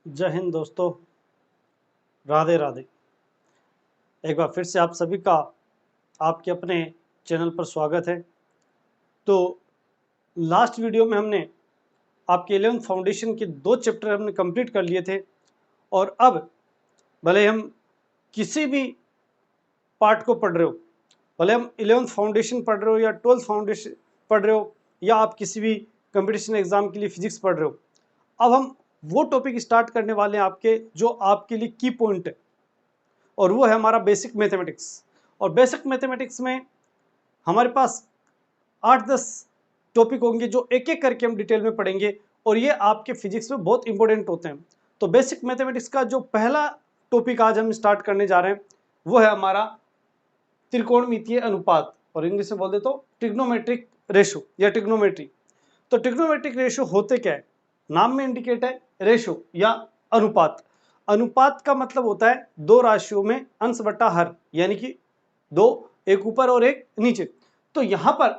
जय हिंद दोस्तों, राधे राधे। एक बार फिर से आप सभी का आपके अपने चैनल पर स्वागत है। तो लास्ट वीडियो में हमने आपके 11th फाउंडेशन के 2 चैप्टर हमने कंप्लीट कर लिए थे और अब भले हम किसी भी पार्ट को पढ़ रहे हो, भले हम 11th फाउंडेशन पढ़ रहे हो या 12th फाउंडेशन पढ़ रहे हो या आप किसी भी कंपटीशन एग्जाम के लिए फिजिक्स पढ़ रहे हो, अब हम वो टॉपिक स्टार्ट करने वाले हैं आपके जो आपके लिए की पॉइंट है और वो है हमारा बेसिक मैथमेटिक्स। और बेसिक मैथमेटिक्स में हमारे पास 8-10 टॉपिक होंगे जो एक एक करके हम डिटेल में पढ़ेंगे और ये आपके फिजिक्स में बहुत इंपॉर्टेंट होते हैं। तो बेसिक मैथमेटिक्स का जो पहला टॉपिक आज हम स्टार्ट करने जा रहे हैं वो है हमारा त्रिकोणमितीय अनुपात, और इंग्लिश में बोल दे तो ट्रिग्नोमेट्रिक रेशो या ट्रिग्नोमेट्री। तो ट्रिग्नोमेट्रिक रेशो होते क्या है, नाम में इंडिकेट है रेशो या अनुपात। अनुपात का मतलब होता है दो राशियों में अंश बटा हर, यानी कि दो, एक ऊपर और एक नीचे। तो यहाँ पर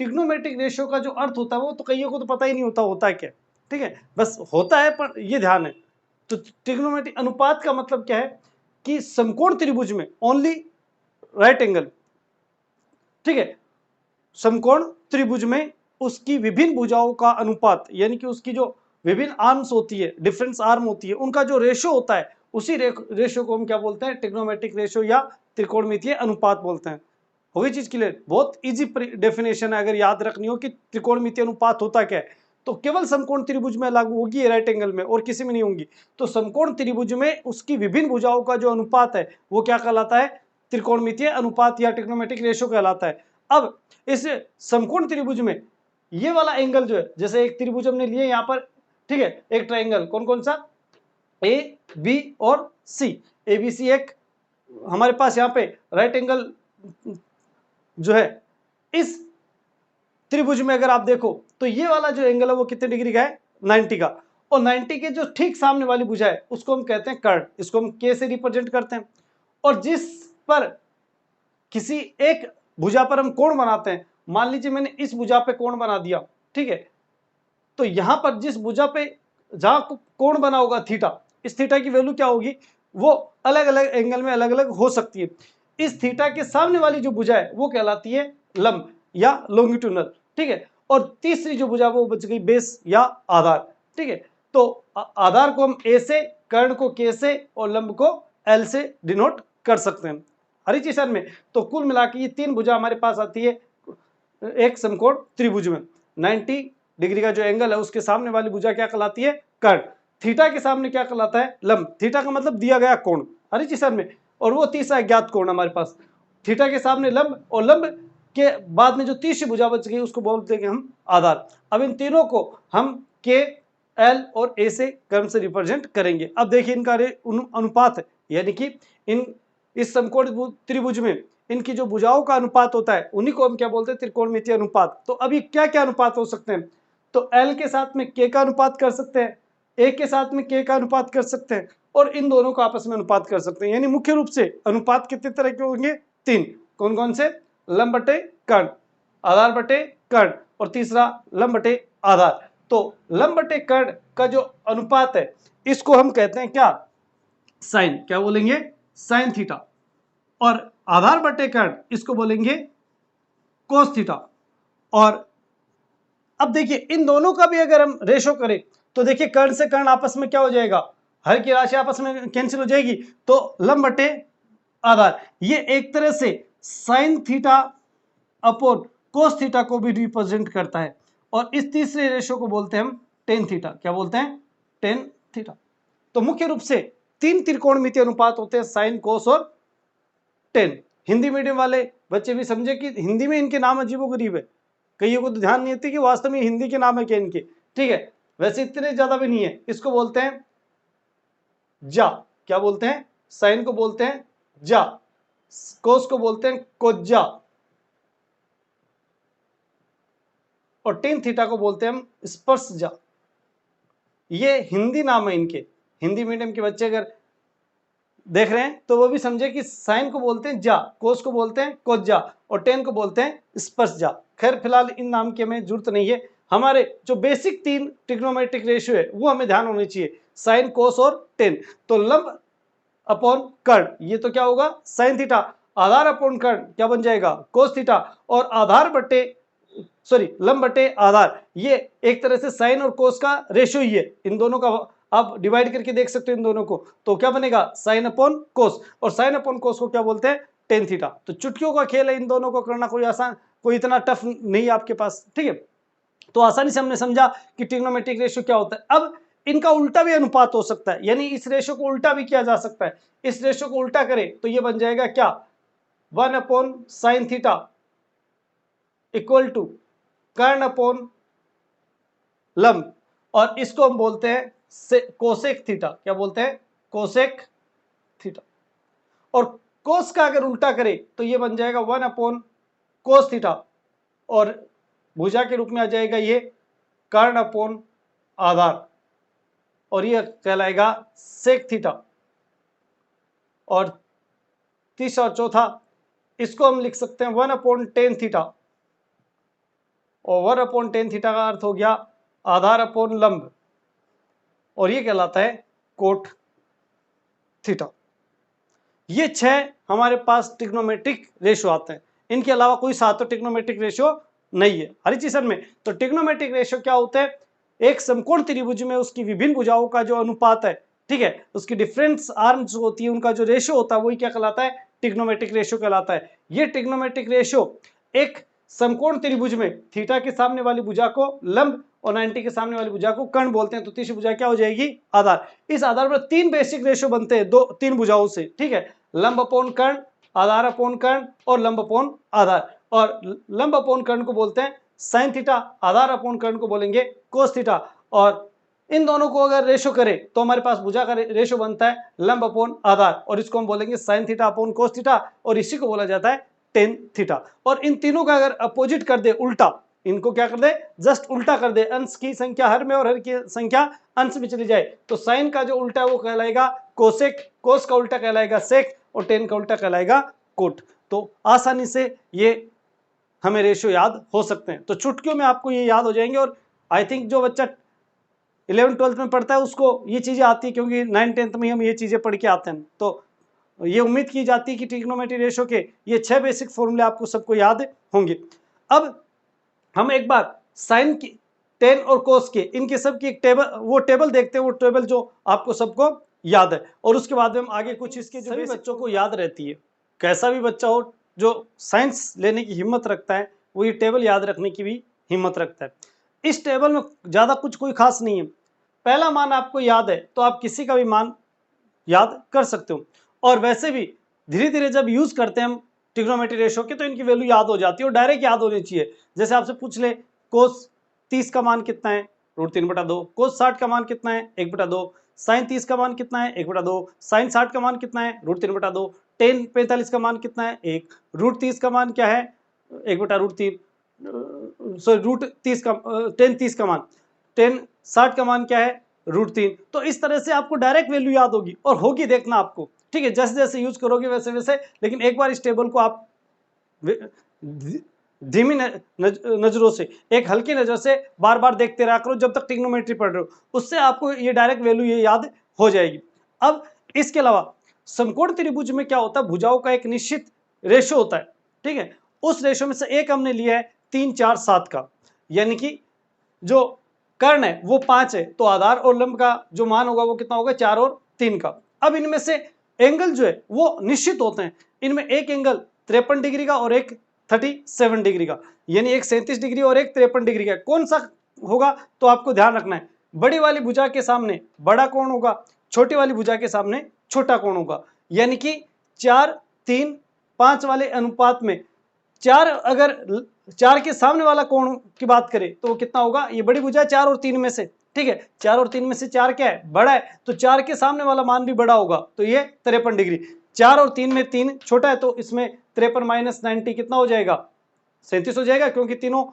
ट्रिग्नोमेट्रिक रेशियो का जो अर्थ होता है वो तो कईयों को तो पता ही नहीं होता है क्या, ठीक है, बस होता है पर ये ध्यान है। तो ट्रिग्नोमेट्रिक अनुपात का मतलब क्या है कि समकोण त्रिभुज में ओनली राइट एंगल, ठीक है, समकोण त्रिभुज में उसकी विभिन्न भुजाओं का अनुपात, यानी कि उसकी जो विभिन्न आर्म्स होती है, डिफरेंस आर्म होती है, उनका जो रेशो होता है उसी रेशो को हम क्या बोलते हैं, ट्रिग्नोमेट्रिक रेशो या त्रिकोणमितीय अनुपात बोलते हैं। हो गई चीज क्लियर? बहुत इजी डेफिनेशन है, अगर याद रखनी हो कि त्रिकोणमितीय अनुपात होता क्या है तो केवल समकोण त्रिभुज में लागू होगी, राइट एंगल में और किसी में नहीं होंगी। तो समकोण त्रिभुज में उसकी विभिन्न भुजाओं का जो अनुपात है वो क्या कहलाता है, त्रिकोणमितीय अनुपात या ट्रिग्नोमेट्रिक रेशो कहलाता है। अब इस समकोण त्रिभुज में ये वाला एंगल जो है, जैसे एक त्रिभुज हमने लिए यहाँ पर, ठीक है, एक ट्रायंगल, कौन कौन सा, ए बी और सी, ए बी सी एक हमारे पास यहाँ पे राइट एंगल जो है इस त्रिभुज में अगर आप देखो तो ये वाला जो एंगल है वो कितने डिग्री का है, 90 का। और 90 के जो ठीक सामने वाली भुजा है उसको हम कहते हैं कर्ण, इसको हम के से रिप्रेजेंट करते हैं। और जिस पर किसी एक भुजा पर हम कोण बनाते हैं, मान लीजिए मैंने इस भुजा पे कोण बना दिया, ठीक है, तो यहां पर जिस भुजा पे जहां कोण बना होगा थीटा, इस थीटा की वैल्यू क्या होगी, वो अलग अलग एंगल में अलग अलग हो सकती है। इस थीटा के सामने वाली जो भुजा है वो कहलाती है लंब या लॉन्गिट्यूडनल, ठीक है। और तीसरी जो भुजा वो बच गई बेस या आधार, ठीक है। तो आधार को हम ए से, कर्ण को के से और लंब को एल से डिनोट कर सकते हैं हरी चीज में। तो कुल मिला के ये तीन भुजा हमारे पास आती है एक समकोण त्रिभुज में। 90 डिग्री का जो एंगल है उसके सामने वाली भुजा क्या कहलाती है, कर्ण। थीटा के सामने क्या कहलाता है, लंब। थीटा का मतलब दिया गया कोण हरी चीज में, और वो तीसरा ज्ञात कोण हमारे पास। थीटा के सामने लंब और लंब के बाद में जो तीसरी भुजा बच गई उसको बोलते हैं हम आधार। अब इन तीनों को हम के, एल और ए से कर्म से रिप्रेजेंट करेंगे। अब देखिए इनका अनुपात है, यानी कि इन इस समकोण त्रिभुज में इनकी जो भुजाओं का अनुपात होता है उन्हीं को हम क्या बोलते हैं, त्रिकोणमितीय अनुपात। तो अभी क्या क्या अनुपात हो सकते हैं, तो एल के साथ में के का अनुपात कर सकते हैं, ए के साथ में के का अनुपात कर सकते हैं और इन दोनों का आपस में अनुपात कर सकते हैं। यानी मुख्य रूप से अनुपात कितने तरह के होंगे, तीन। कौन कौन से, लंब बटे कर्ण, आधार बटे कर्ण और तीसरा लंब बटे आधार। तो लंब बटे कर्ण का जो अनुपात है इसको हम कहते हैं क्या, साइन, क्या बोलेंगे, साइन थीटा। और आधार बटे कर्ण इसको बोलेंगे कोस थीटा। और अब देखिए इन दोनों का भी अगर हम रेशो करें तो देखिए कर्ण से कर्ण आपस में क्या हो जाएगा, हर की राशि आपस में कैंसिल हो जाएगी, तो लंब बटे आधार ये एक तरह से sine theta upon cos theta को भी रिप्रेजेंट करता है। और इस तीसरे रेशो को बोलते हैं हम टेन थीटा, क्या बोलते हैं, टेन थीटा। तो मुख्य रूप से तीन त्रिकोणमितीय अनुपात होते हैं, साइन, कोस और टेन। हिंदी मीडियम वाले बच्चे भी समझे कि हिंदी में इनके नाम अजीबोगरीब है, कईयों को तो ध्यान नहीं होती कि वास्तव में हिंदी के नाम है क्या इनके, ठीक है, वैसे इतने ज्यादा भी नहीं है। इसको बोलते हैं जा, क्या बोलते हैं, साइन को बोलते हैं जा, कोस को बोलते हैं कोज्जा और टेन थीटा को बोलते हैं हम स्पर्श जा। ये हिंदी नाम है इनके। हिंदी मीडियम के बच्चे अगर देख रहे हैं तो वो भी समझे कि साइन को बोलते हैं जा, कोस को बोलते हैं कोज्जा और टेन को बोलते हैं स्पर्श जा। खैर फिलहाल इन नाम की हमें जरूरत नहीं है, हमारे जो बेसिक तीन ट्रिग्नोमेट्रिक रेशियो है वो हमें ध्यान होनी चाहिए। साइन कोस और टेन। तो लंब अपॉन कर्ण ये तो क्या होगा साइन थीटा, आधार अपॉन कर्ण क्या बन जाएगा कोस थीटा, और आधार बटे सॉरी लंब बटे आधार ये एक तरह से साइन और कोस का रेशियो ही है, इन दोनों का आप डिवाइड करके देख सकते हो इन दोनों को, तो क्या बनेगा साइन अपॉन कोस, और साइन अपॉन कोस को क्या बोलते हैं टेन थीटा। तो चुटकियों का खेल है इन दोनों को करना, कोई आसान कोई इतना टफ नहीं है आपके पास, ठीक है। तो आसानी से हमने समझा कि ट्रिग्नोमेट्रिक रेशियो क्या होता है। अब इनका उल्टा भी अनुपात हो सकता है, यानी इस रेशियो को उल्टा भी किया जा सकता है। इस रेशियो को उल्टा करें तो ये बन जाएगा क्या 1 upon sine theta equal to कर्ण अपॉन लंब, और इसको हम बोलते हैं कोसेक थीटा। क्या बोलते हैं कोसेक थीटा। और कोस का अगर उल्टा करें तो ये बन जाएगा 1 अपॉन कोस थीटा, और भुजा के रूप में आ जाएगा ये कर्ण अपॉन आधार, और ये कहलाएगा सेक थीटा। और तीसरा और चौथा इसको हम लिख सकते हैं 1 अपॉन टेन थीटा, और 1 अपॉन टेन थीटा का अर्थ हो गया आधार अपॉन लंब, और ये कहलाता है कोट थीटा। ये 6 हमारे पास ट्रिग्नोमेट्रिक रेशियो आते हैं, इनके अलावा कोई सातों ट्रिग्नोमेट्रिक रेशियो नहीं है हरिचीसन में। तो ट्रिग्नोमेट्रिक रेशियो क्या होता है, एक समकोण त्रिभुज में उसकी विभिन्न भुजाओं का जो अनुपात है, ठीक है, उसकी डिफरेंस आर्म्स होती है, उनका जो रेशियो होता है वही क्या कहलाता है ट्रिग्नोमेट्रिक रेशियो कहलाता है। ये ट्रिग्नोमेट्रिक रेशियो एक समकोण त्रिभुज में थीटा के सामने वाली भुजा को लंब और 90 के सामने वाली भुजा को कर्ण बोलते हैं, तो तीसरी भुजा क्या हो जाएगी आधार। इस आधार पर 3 बेसिक रेशियो बनते हैं तीन भुजाओं से, ठीक है, लंब अपॉन कर्ण, आधार अपॉन कर्ण और लंब अपॉन आधार। और लंब अपॉन कर्ण को बोलते हैं साइन थीटा, आधार अपॉन कर्ण को बोलेंगे कोस थीटा। और इन दोनों को अगर रेशो करें तो हमारे पास भुजा का रेशो बनता है लंब अपॉन आधार, और इसको हम बोलेंगे sine theta upon cos theta, और इसी को बोला जाता है टेन थीटा। और इन तीनों का अगर अपोजिट कर दे उल्टा, इनको क्या कर दे जस्ट उल्टा कर दे, अंश की संख्या हर में और हर की संख्या अंश में चली जाए, तो साइन का जो उल्टा है वो कहलाएगा कोसेक, कोस का उल्टा कहलाएगा सेक, और टेन का उल्टा कहलाएगा कोट। तो आसानी से ये हमें रेशियो याद हो सकते हैं, तो चुटकियों में आपको ये याद हो जाएंगे। और आई थिंक जो बच्चा 11th-12th में पढ़ता है उसको ये चीजें आती है, क्योंकि 9th-10th में हम ये चीजें पढ़ के आते हैं। तो ये उम्मीद की जाती है कि ट्रिग्नोमेट्री रेशियो के ये 6 बेसिक फॉर्मूले आपको सबको याद होंगे। अब हम एक बार साइन की, टेन और कोस के, इनके सब की एक टेबल देखते हैं, वो टेबल जो आपको सबको याद है, और उसके बाद में हम आगे कुछ इसके जो बच्चों को याद रहती है, कैसा भी बच्चा हो जो साइंस लेने की हिम्मत रखता है वो ये टेबल याद रखने की भी हिम्मत रखता है। इस टेबल में ज्यादा कुछ कोई खास नहीं है, पहला मान आपको याद है तो आप किसी का भी मान याद कर सकते हो, और वैसे भी धीरे धीरे जब यूज करते हैं हम ट्रिग्नोमेट्री रेशियो के तो इनकी वैल्यू याद हो जाती है, और डायरेक्ट याद होनी चाहिए। जैसे आपसे पूछ ले कोस 30 का मान कितना है √3/2, कोस 60 का मान कितना है 1/2, साइन 30 का मान कितना है 1/2, साइन 60 का मान कितना है √3/2, टेन 45 का मान कितना है 1, √30 का मान क्या है 1/√3, सॉरी √30 का टेन 30 का मान, टेन 60 का मान क्या है √3। तो इस तरह से आपको डायरेक्ट वैल्यू याद होगी, और होगी देखना आपको, ठीक है, जैसे जैसे यूज करोगे वैसे वैसे। लेकिन एक बार इस टेबल को आप धीमी नजरों से, एक हल्की नजर से बार बार देखते रहा करो जब तक ट्रिग्नोमेट्री पढ़ रहे हो, उससे आपको ये डायरेक्ट वैल्यू ये याद हो जाएगी। अब इसके अलावा समकोण त्रिभुज में क्या होता है, भुजाओं का एक निश्चित रेशो होता है, ठीक है, उस रेशो में से एक हमने लिया है 3, 4, 7 का, यानी कि जो कर्ण है वो 5 है, तो आधार और लंब का जो मान होगा वो कितना होगा 4 और 3 का। अब इनमें से एंगल जो है वो निश्चित होते हैं, इनमें एक एंगल 53 डिग्री का और एक 37 डिग्री का, यानी एक 37 डिग्री और एक 53 डिग्री का, कौन सा होगा तो आपको ध्यान रखना है, बड़ी वाली भुजा के सामने बड़ा कोण होगा, छोटी वाली भुजा के सामने छोटा कोण होगा, यानी कि 4, 3, 5 वाले अनुपात में 4, अगर 4 के सामने वाला कोण की बात करें तो वो कितना होगा, ये बड़ी भुजा 4 और 3 में से, ठीक है, 4 और 3 में से 4 क्या है बड़ा है, तो 4 के सामने वाला मान भी बड़ा होगा, तो ये 53 डिग्री। 4 और 3 में 3 छोटा है, तो इसमें 53 - 90 कितना हो जाएगा 37 हो जाएगा, क्योंकि तीनों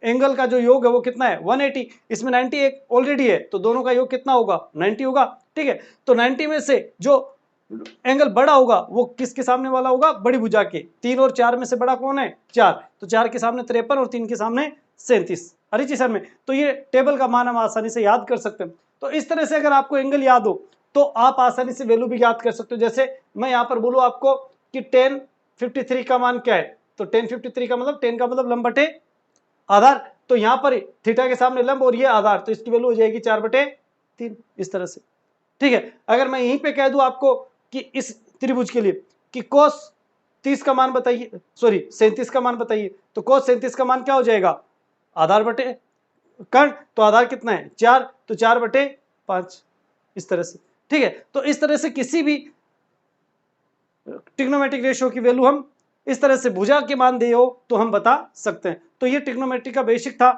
एंगल का जो योग है वो कितना है 180, इसमें 90 एक ऑलरेडी है, तो दोनों का योग कितना होगा 90 होगा, ठीक है। तो 90 में से जो एंगल बड़ा होगा वो किसके सामने वाला होगा, बड़ी भुजा के। 3 और 4 में से बड़ा कौन है 4, तो 4 के सामने 53 और 3 के सामने 37। अरे जी सर में, तो ये टेबल का मान हम आसानी से याद कर सकते हैं। तो इस तरह से अगर आपको एंगल याद हो तो आप आसानी से वैल्यू भी याद कर सकते हो। जैसे मैं यहाँ पर बोलूँ आपको कि 1053 का मान क्या है, तो 1053 का मतलब 10 का मतलब लंब बटे आधार, तो यहाँ पर थीटा के सामने लंब और ये आधार, तो इसकी वैल्यू हो जाएगी 4/3 इस तरह से। ठीक है, अगर मैं यहीं पे कह दूं आपको कि इस त्रिभुज के लिए कि cos 30 का मान बताइए, सॉरी 37 का मान बताइए, तो cos 37 का मान क्या हो जाएगा, आधार बटे कर्ण, तो आधार कितना है 4, तो 4/5 इस तरह से। ठीक है, तो इस तरह से किसी भी ट्रिग्नोमेट्रिक रेशियो की वैल्यू हम इस तरह से भुजा के मान दिए हो तो हम बता सकते हैं। तो ये ट्रिग्नोमेट्री का बेसिक था।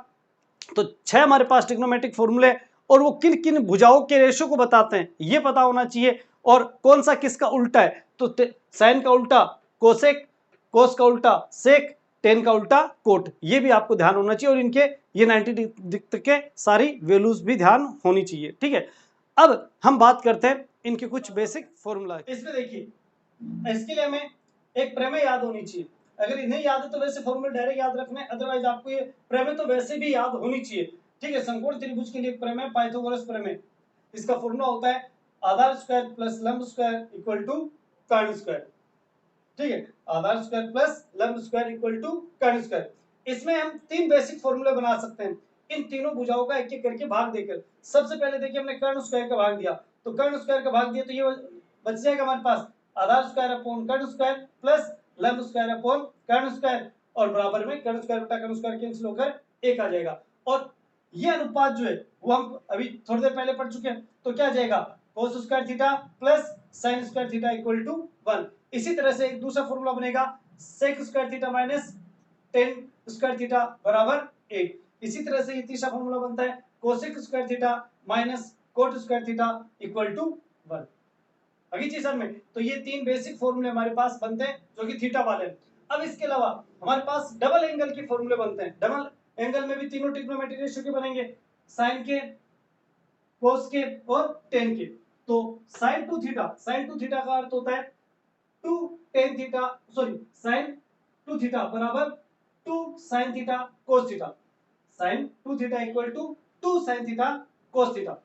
तो 6 हमारे पास ट्रिग्नोमेट्रिक फॉर्मूले और वो किन किन भुजाओं के रेशियो को बताते हैं ये पता होना चाहिए, और कौन सा किसका उल्टा है, तो साइन का उल्टा कोसेक, कोस का उल्टा सेक, टेन का उल्टा कोट, ये भी आपको ध्यान होना चाहिए, और इनके ये 90 डिग्री के सारी वैल्यूज भी ध्यान होनी चाहिए। ठीक है, अब हम बात करते हैं इनके कुछ बेसिक फॉर्मूला। इसमें देखिए, इसके लिए हमें एक प्रमेय याद होनी चाहिए। अगर इन्हें याद है तो वैसे फॉर्मूला डायरेक्ट याद रखना है, अदरवाइज आपको ये प्रमेय तो वैसे भी याद होनी चाहिए। ठीक है, समकोण त्रिभुज के लिए प्रमेय पाइथागोरस प्रमेय, इसका फॉर्मूला होता है आधार स्क्वायर प्लस लंब स्क्वायर इक्वल टू कर्ण स्क्वायर। ठीक है, आधार स्क्वायर प्लस लंब स्क्वायर इक्वल टू कर्ण स्क्वायर। इसमें हम तीन बेसिक फॉर्मूले बना सकते हैं इन तीनों भुजाओं का एक एक करके भाग देकर। सबसे पहले देखिए हमने कर्ण स्क्वायर का भाग दिया, तो कर्ण स्क्वायर का भाग दिया तो ये बच जाएगा हमारे पास आधार स्क्वायर अपॉन कर्ण स्क्वायर प्लस लंब स्क्वायर अपॉन कर्ण स्क्वायर, और बराबर में कर्ण स्क्वायर बटा कर्ण स्क्वायर कैंसिल होकर एक आ जाएगा। और ये अनुपात जो है वो हम अभी थोड़ी देर पहले पढ़ चुके हैं, तो क्या जाएगा cos square theta plus sin square theta equal to 1। इसी तरह से एक दूसरा फॉर्मूला बनेगा sec square theta minus tan square theta बराबर 8। इसी तरह से ये तीसरा फॉर्मूला बनता है cosec square theta minus cot square theta equal to 1। अभी चीज में, तो ये तीन बेसिक फॉर्मूले हमारे पास बनते हैं जो कि थीटा वाले। अब इसके अलावा हमारे पास डबल एंगल के फॉर्मूले बनते हैं। डबल एंगल में भी तीनों ट्रिग्नोमेट्रिक रेशियो के बनेंगे, साइन के, कोस के और टेन के। तो sine two theta, sine two theta का अर्थ होता है two tan theta, sorry sine two theta बराबर two sine theta cos theta, sine two theta equal to two sine theta cos theta.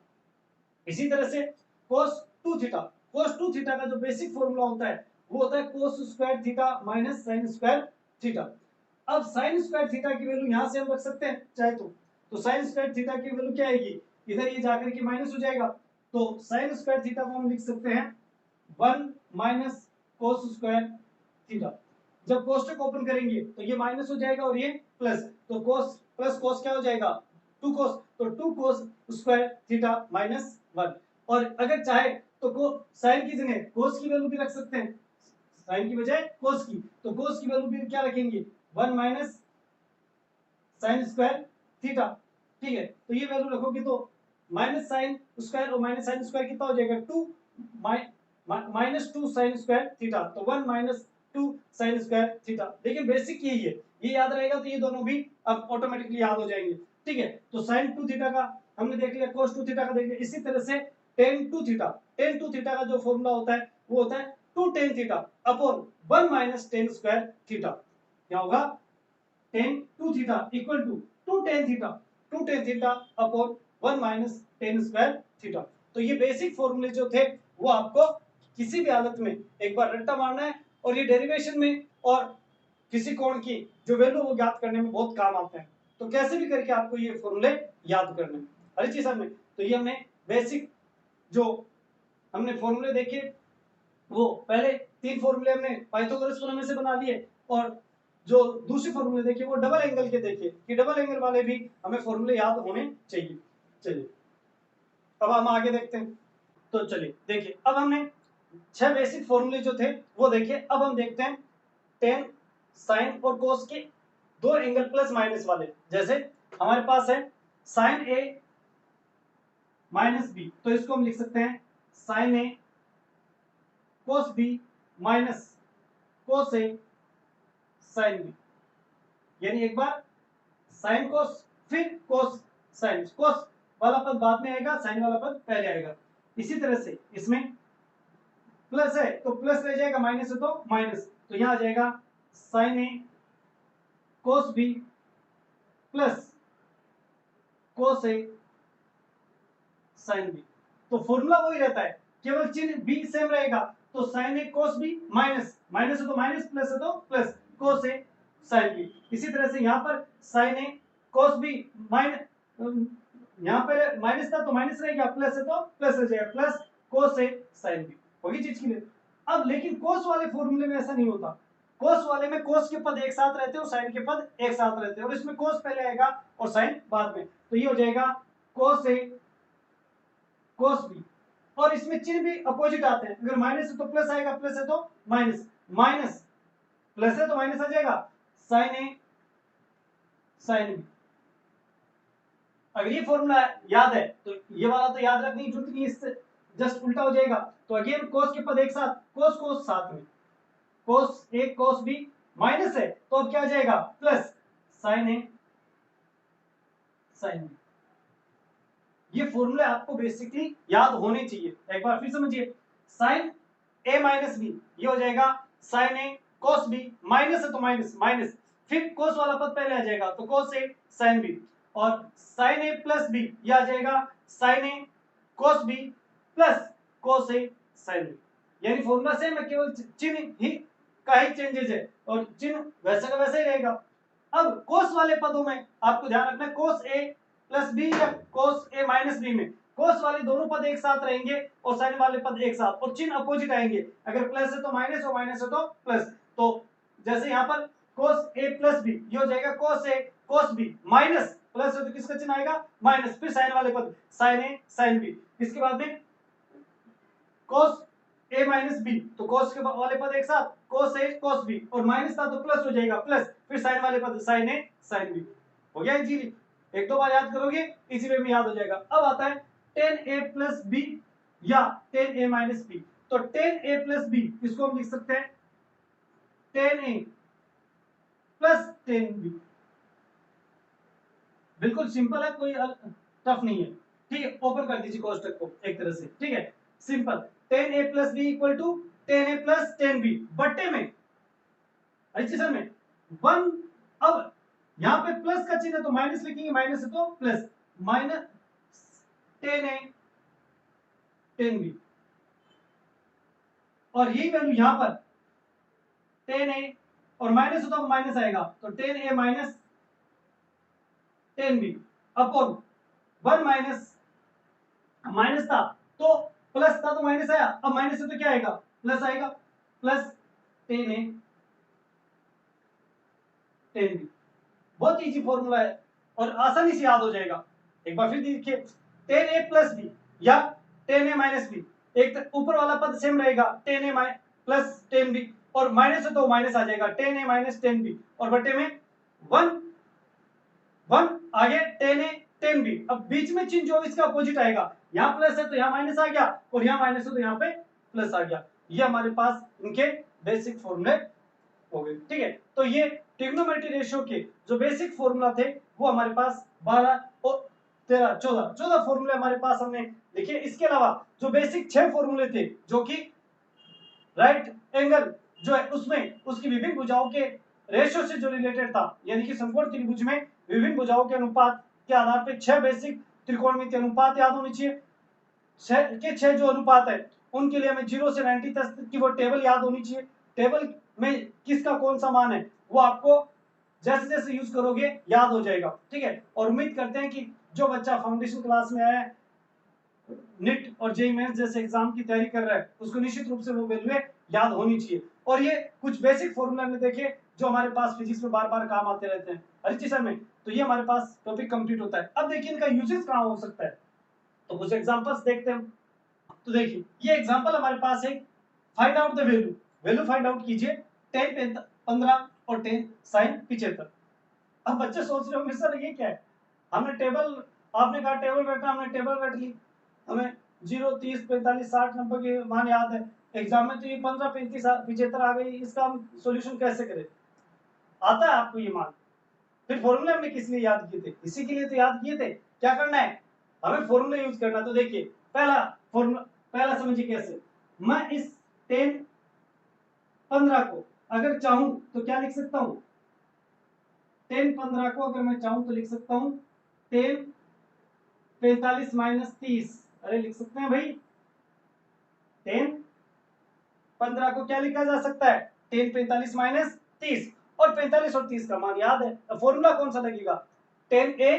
इसी तरह से cos 2 थीटा, cos 2 थीटा का जो बेसिक फॉर्मूला होता है वो होता है cos square theta minus sin square theta. अब sin स्क्वायर थीटा की वैल्यू यहां से हम रख सकते हैं चाहे तो sin स्क्वायर थीटा की वैल्यू क्या आएगी, इधर ये जाकर के माइनस हो जाएगा, तो sin स्क्वायर थीटा को हम लिख सकते हैं 1 माइनस cos स्क्वायर थीटा। जब कोष्टक ओपन करेंगे तो ये माइनस हो जाएगा और ये प्लस, तो cos प्लस cos क्या हो जाएगा 2 cos, तो 2 cos स्क्वायर थीटा माइनस 1। और अगर चाहे तो साइन की जगह कोस की वैल्यू भी रख सकते हैं, साइन की बजाय कोस की, तो कोस की वैल्यू भी क्या रखेंगे 1 माइनस साइन स्क्वायर थीटा। ठीक है, तो ये वैल्यू रखोगे तो माइनस साइन स्क्वायर और माइनस साइन स्क्वायर कितना हो जाएगा 2 माइनस 2 साइन स्क्वायर थीटा, तो 1 माइनस 2 साइन स्क्वायर थीटा। देखिए बेसिक यही है, ये याद रहेगा तो ये दोनों भी अब ऑटोमेटिकली याद हो जाएंगे। ठीक है, तो साइन 2 थीटा का हमने देख लिया, cos 2 थीटा का देख लिया। इसी तरह से tan 2 थीटा, tan 2 थीटा का जो फॉर्मूला होता है वो होता है 2 tan theta upon 1 minus tan square theta. क्या होगा tan 2 theta equal to 2 tan theta, 2 tan theta upon 1 minus tan square theta. तो ये बेसिक फॉर्मूले जो थे वो आपको किसी भी हालत में एक बार रट्टा मारना है, और ये डेरिवेशन में और किसी कोण की जो वैल्यू वो ज्ञात करने में बहुत काम आते हैं। तो कैसे भी करके आपको ये फॉर्मूले याद करने हैं। हर चीज में, तो ये हमने बेसिक जो हमने फॉर्मूले देखे वो पहले तीन फॉर्मूले हमने पाइथागोरस प्रमेय से बना लिए, और जो दूसरे फॉर्मूले देखे वो डबल एंगल के देखे कि डबल एंगल वाले भी हमें फॉर्मूले याद होने चाहिए। चलिए अब हम आगे देखते हैं। तो चलिए देखिए, अब हमने 6 बेसिक फॉर्मूले जो थे वो देखे। अब हम देखते हैं टेन, साइन और कोस के दो एंगल प्लस माइनस वाले। जैसे हमारे पास है साइन ए माइनस बी, तो इसको हम लिख सकते हैं साइन ए कोस बी माइनस कोस ए साइन बी, यानी एक बार साइन कोस फिर कोस साइन, कोस वाला पद बाद में आएगा, साइन वाला पद पहले आएगा। इसी तरह से इसमें प्लस है तो प्लस रह जाएगा, माइनस है तो माइनस, तो यहां आ जाएगा साइन ए कोस बी प्लस कोस ए साइन बी। तो फॉर्मूला वही रहता है, केवल चिन्ह बी सेम रहेगा। तो साइन ए कोस बी माइनस, माइनस है तो माइनस, प्लस है तो प्लस, कोस ए साइन बी। इसी तरह से यहाँ पर साइन ए कोस बी माइनस, यहाँ पर माइनस था तो माइनस रहेगा, प्लस है तो प्लस रह जाएगा, प्लस कोस ए साइन बी होगी चीज के लिए। अब लेकिन कोस वाले फॉर्मूले में ऐसा नहीं होता। कोस वाले में कोस के पद एक साथ रहते हैं और साइन के पद एक साथ रहते हैं, और इसमें कोस पहले आएगा और साइन बाद में। तो ये हो जाएगा कोस ए कोस बी, और इसमें चिन्ह भी अपोजिट आते हैं। अगर माइनस है तो प्लस आएगा, प्लस है तो माइनस, माइनस प्लस है तो माइनस आ जाएगा, साइन ए साइन बी। अगर ये फॉर्मूला याद है तो ये वाला तो याद रखने की जरूरत नहीं है, इससे जस्ट उल्टा हो जाएगा। तो अगेन कोस के पद एक साथ, कोस कोस साथ में, कोस ए कोस बी, माइनस है तो अब क्या आ जाएगा, प्लस साइन ए साइन बी। ये फॉर्मूले आपको बेसिकली याद होने चाहिए। एक बार फिर समझिए, साइन ए माइनस बी, ये हो जाएगा साइन ए कोस बी, माइनस है तो माइनस, माइनस फिर कोस वाला पद पहले आ जाएगा तो कोस ए साइन बी, और साइन ए प्लस बी, ये आ जाएगा साइन ए कोस बी प्लस कोस ए साइन बी। यानी फॉर्मूला सेम है, केवल चिन्ह ही का ही चेंजेस है, और चिन्ह वैसे का वैसे ही रहेगा। अब कोस वाले पदों में आपको ध्यान रखना है, कोस ए प्लस बी या कोस ए माइनस बी में कोस वाले दोनों पद एक साथ रहेंगे और साइन वाले पद एक साथ, और चिन्ह अपोजिट आएंगे। अगर प्लस है तो माइनस और माइनस है तो प्लस। तो जैसे यहाँ पर कोस ए प्लस बी, ये हो जाएगा कोस ए कोस बी, माइनस प्लस है तो किसका चिन्ह आएगा, माइनस, फिर साइन वाले पद साइन ए साइन बी। इसके बाद में कोस ए माइनस बी, तो कोस के वाले पद एक साथ, कोस ए कोस बी, और माइनस था तो प्लस हो जाएगा, प्लस फिर साइन वाले पद साइन ए साइन बी। हो गया इजीली, एक दो बार याद करोगे इसी वे में याद हो जाएगा। अब आता है टेन ए प्लस बी या टेन ए माइनस बी। तो टेन ए प्लस बी, इसको हम लिख सकते हैं ten A plus tan B. बिल्कुल सिंपल है, कोई टफ नहीं है। ठीक है, ओपन कर दीजिए कोष्टक को एक तरह से, ठीक है, simple. Tan A plus B equal to tan A plus tan B बट्टे में एडिशन में वन। अब यहाँ पे प्लस का चिन्ह है तो माइनस लिखेंगे, माइनस है तो प्लस, माइनस टेन ए टेन बी, और यही वैल्यू यहाँ पर टेन ए, और माइनस हो तो माइनस आएगा, तो tan A minus tan B upon one, minus minus था तो प्लस था तो माइनस आया, अब माइनस है तो क्या आएगा, प्लस आएगा, प्लस टेन ए टेन बी। बहुत इजी फॉर्मूला है और आसानी से याद हो जाएगा। एक बार फिर देखिए, टेन ए प्लस बी या टेन ए माइनस बी, एक ऊपर वाला पद सेम रहेगा ten A plus tan B, और माइनस है तो माइनस आ जाएगा ten A minus tan B, और बटे में वन वन आगे टेन ए टेन बी। अब बीच में चिन्ह जो इसका अपोजिट आएगा, यहाँ प्लस है तो यहाँ माइनस आ गया, और यहाँ माइनस है तो यहाँ पे प्लस आ गया। ये हमारे पास इनके बेसिक फॉर्मूले हो गए। ठीक है, तो ये ट्रिग्नोमेट्री रेशियो के जो बेसिक फॉर्मूला थे वो हमारे पास 12 और 13 14 फॉर्मूले हमारे पास हमने लिखे। इसके अलावा जो बेसिक 6 फॉर्मूले थे, जो कि राइट एंगल जो है उसमें उसकी विभिन्न भुजाओं के रेशियो से जो रिलेटेड था, यानी कि समकोण त्रिभुज में विभिन्न भुजाओं के अनुपात के आधार पर 6 बेसिक त्रिकोणमितीय अनुपात याद होनी चाहिए। 6 जो अनुपात है उनके लिए हमें 0 से 90 तक की वो टेबल याद होनी चाहिए। टेबल में किसका कौन सा मान है वो आपको जैसे जैसे यूज करोगे याद हो जाएगा। ठीक है, और उम्मीद करते हैं कि जो बच्चा फाउंडेशन क्लास में आया है, निट और जेईई मेंस जैसे एग्जाम की तैयारी कर रहा है, उसको निश्चित रूप से वो वैल्यू याद होनी चाहिए। और ये कुछ बेसिक फॉर्मूला हमने देखे जो हमारे पास फिजिक्स में बार बार काम आते रहते हैं हर सर में, तो ये हमारे पास टॉपिक कंप्लीट होता है। अब देखिए इनका यूजेस कहाँ हो सकता है, तो कुछ एग्जांपल्स देखते हैं। तो देखिए ये एग्जांपल हमारे पास है, find out the value, value find out कीजिए 10 15 और 10 sin 75। अब बच्चे सोच रहे होंगे सर ये क्या है, हमने टेबल, आपने कहा टेबल रटना, हमने टेबल रट ली, हमें 0 30 45 60 नंबर के मान याद है, एग्जाम में तो ये 15 35 75 आ गई, इसका हम सॉल्यूशन कैसे करें। आता है आपको ये मान, फिर फॉर्मूले हमने किस लिए याद किए थे, इसी के लिए तो याद किए थे। क्या करना है, हमें फॉर्मूला यूज करना। तो देखिए पहला फॉर्मूला, पहला समझिए कैसे, मैं इस 10 15 को अगर चाहूं तो क्या लिख सकता हूं, 10 15 को अगर मैं चाहूं तो लिख सकता हूं 10 45 माइनस 30, अरे लिख सकते हैं भाई 10, 15 को क्या लिखा जा सकता है 10 45 माइनस 30, और 45 और 30 का मान याद है, फॉर्मूला कौन सा लगेगा 10a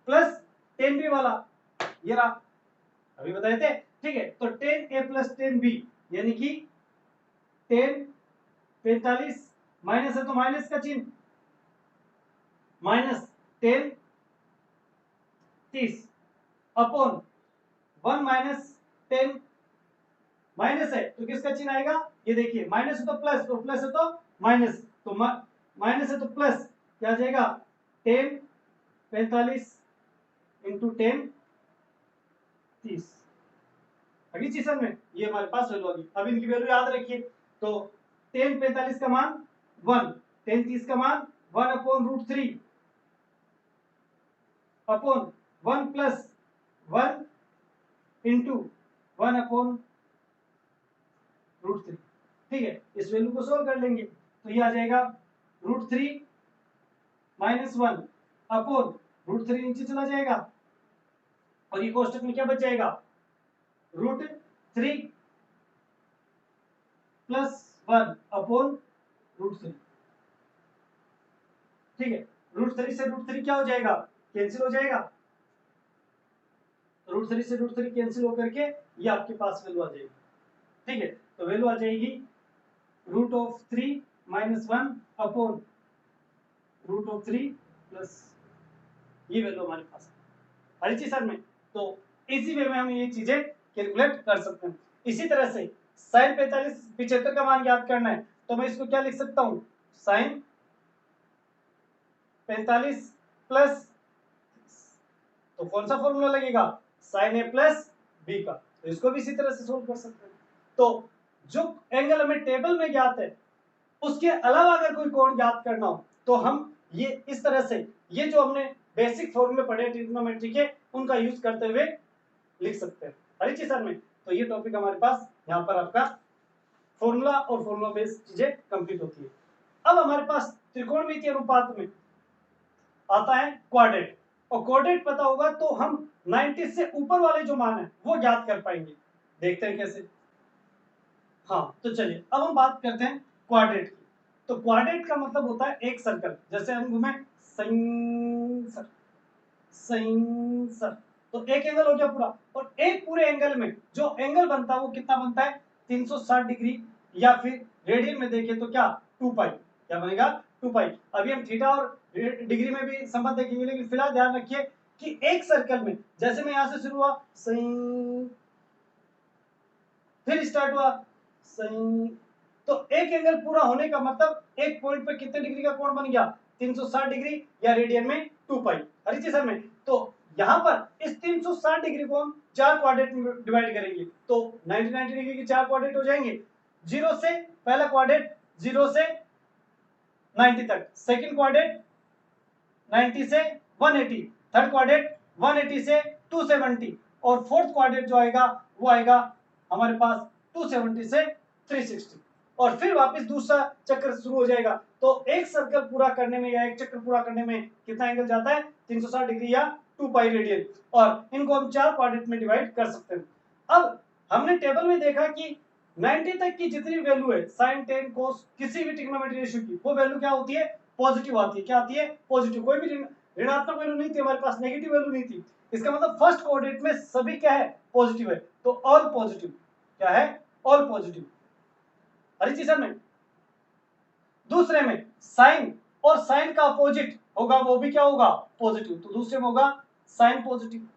प्लस 10b वाला, ये रहा अभी बताए थे, ठीक है। तो 10a प्लस 10b यानी कि 10 45 माइनस है तो माइनस का चिन्ह, माइनस 10 30 अपॉन 1 माइनस 10, माइनस है तो किसका चिन्ह आएगा, ये देखिए माइनस है तो प्लस और प्लस है तो माइनस, तो माइनस है तो प्लस क्या आ जाएगा 10 45 इंटू 10 30, अगली चीज में ये हमारे पास वैल्यू आ गई। अब इनकी वैल्यू याद रखिए, तो 10 45 का मान 1, 10 30 का मान 1 upon root 3 upon 1 plus 1 into 1 upon root 3, ठीक है। इस वैल्यू को सोल्व कर लेंगे तो ये आ जाएगा रूट 3 माइनस 1 अपॉन रूट 3 नीचे चला जाएगा और ये कोष्टक में क्या बच जाएगा रूट 3 प्लस 1 अपॉन रूट 3, ठीक है। रूट 3 से रूट 3 क्या हो जाएगा कैंसिल हो जाएगा, रूट 3 से रूट 3 कैंसिल होकर के ये आपके पास वैल्यू आ जाएगी, ठीक है। तो वैल्यू आ जाएगी root of 3 minus 1 upon root of 3 plus, ये वैल्यू हमारे पास हर चीज सर में। तो इसी वे में हम ये चीजें कैलकुलेट कर सकते हैं। इसी तरह से साइन 45 75 का मान याद करना है तो मैं इसको क्या लिख सकता हूं साइन 45 प्लस, तो कौन सा फॉर्मूला लगेगा साइन ए प्लस बी का, तो इसको भी इसी तरह से सोल्व कर सकते हैं। तो जो एंगल हमें टेबल में ज्ञात है उसके अलावा अगर कोई कोण ज्ञात करना हो तो हम ये इस तरह से ये जो हमने बेसिक फॉर्मूले पढ़े ट्रिग्नोमेट्री के उनका यूज करते हुए लिख सकते हैं हर चीज सर में। तो ये टॉपिक हमारे पास यहाँ पर आपका फॉर्मूला और फॉर्मूला बेस्ड चीजें कंप्लीट होती है। अब हमारे पास त्रिकोणमितीय अनुपात में आता है क्वाड्रेट, और क्वाड्रेट पता होगा तो हम 90 से ऊपर वाले जो मान है वो ज्ञात कर पाएंगे, देखते हैं कैसे। हाँ तो चलिए अब हम बात करते हैं क्वाड्रेट की। तो क्वाड्रेट का मतलब होता है एक सर्कल, जैसे हम घूमे सर, तो एक एंगल हो गया पूरा, और एक पूरे एंगल में जो एंगल बनता है वो कितना बनता है 360 डिग्री, या फिर रेडियन में देखें तो क्या 2 पाई, क्या बनेगा 2 पाई। अभी हम थीटा और डिग्री में भी संबंध देखेंगे, लेकिन फिलहाल ध्यान रखिए कि एक सर्कल में जैसे मैं यहां से शुरू हुआ फिर स्टार्ट हुआ तो एक एंगल पूरा होने का मतलब एक पॉइंट पे कितने डिग्री का कोण बन गया 360 डिग्री, या रेडियन में 2 पाई हर चीज में। तो यहां पर इस 360 डिग्री को हम चार क्वाड्रेट में डिवाइड करेंगे तो 90 डिग्री के चार क्वाड्रेट हो जाएंगे। जीरो से पहला क्वाड्रेट 0 से 90 तक, सेकंड क्वाड्रेट 90 से 180, थर्ड क्वाड्रेट 180 से 270, और फोर्थ क्वाड्रेट जो आएगा वो आएगा हमारे पास 270 से 360, और फिर वापस दूसरा चक्र शुरू हो जाएगा। तो एक सर्कल पूरा करने में या एक चक्र पूरा करने में कितना एंगल जाता है 360 डिग्री या 2 पाई रेडियन, और इनको हम चार क्वाड्रेट में डिवाइड कर सकते हैं। अब हमने टेबल में देखा कि 90 तक की जितनी वैल्यू है साइन टेन कोस किसी भी ट्रिग्नोमेट्री रेशियो की, वो वैल्यू क्या होती है पॉजिटिव आती है। क्या आती है पॉजिटिव, कोई भी ऋणात्मक वैल्यू नहीं थी हमारे पास, नेगेटिव वैल्यू नहीं थी। इसका मतलब फर्स्ट कोऑर्डिनेट में सभी क्या है पॉजिटिव है, तो ऑल पॉजिटिव, क्या है ऑल पॉजिटिव हर चीज में। दूसरे में साइन और साइन का अपोजिट होगा वो भी क्या होगा पॉजिटिव, तो दूसरे में होगा साइन पॉजिटिव।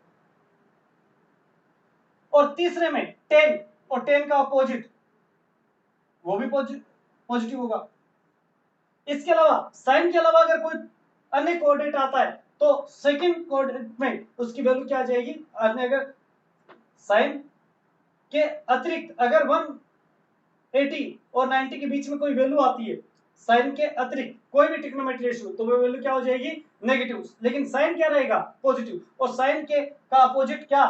और तीसरे में टेन और टेन का अपोजिट वो भी पॉजिटिव होगा। इसके अलावा साइन के अलावा अगर कोई अन्य कोऑर्डिनेट आता है तो सेकंड कोऑर्डिनेट में उसकी वैल्यू क्या आ जाएगी, अगर साइन के अतिरिक्त अगर 180 और 90 के बीच में कोई वैल्यू आती है साइन के अतिरिक्त कोई भी ट्रिग्नोमेट्री रेशियो, तो वो वैल्यू क्या हो जाएगी नेगेटिव, लेकिन साइन क्या रहेगा पॉजिटिव, और साइन के का अपोजिट क्या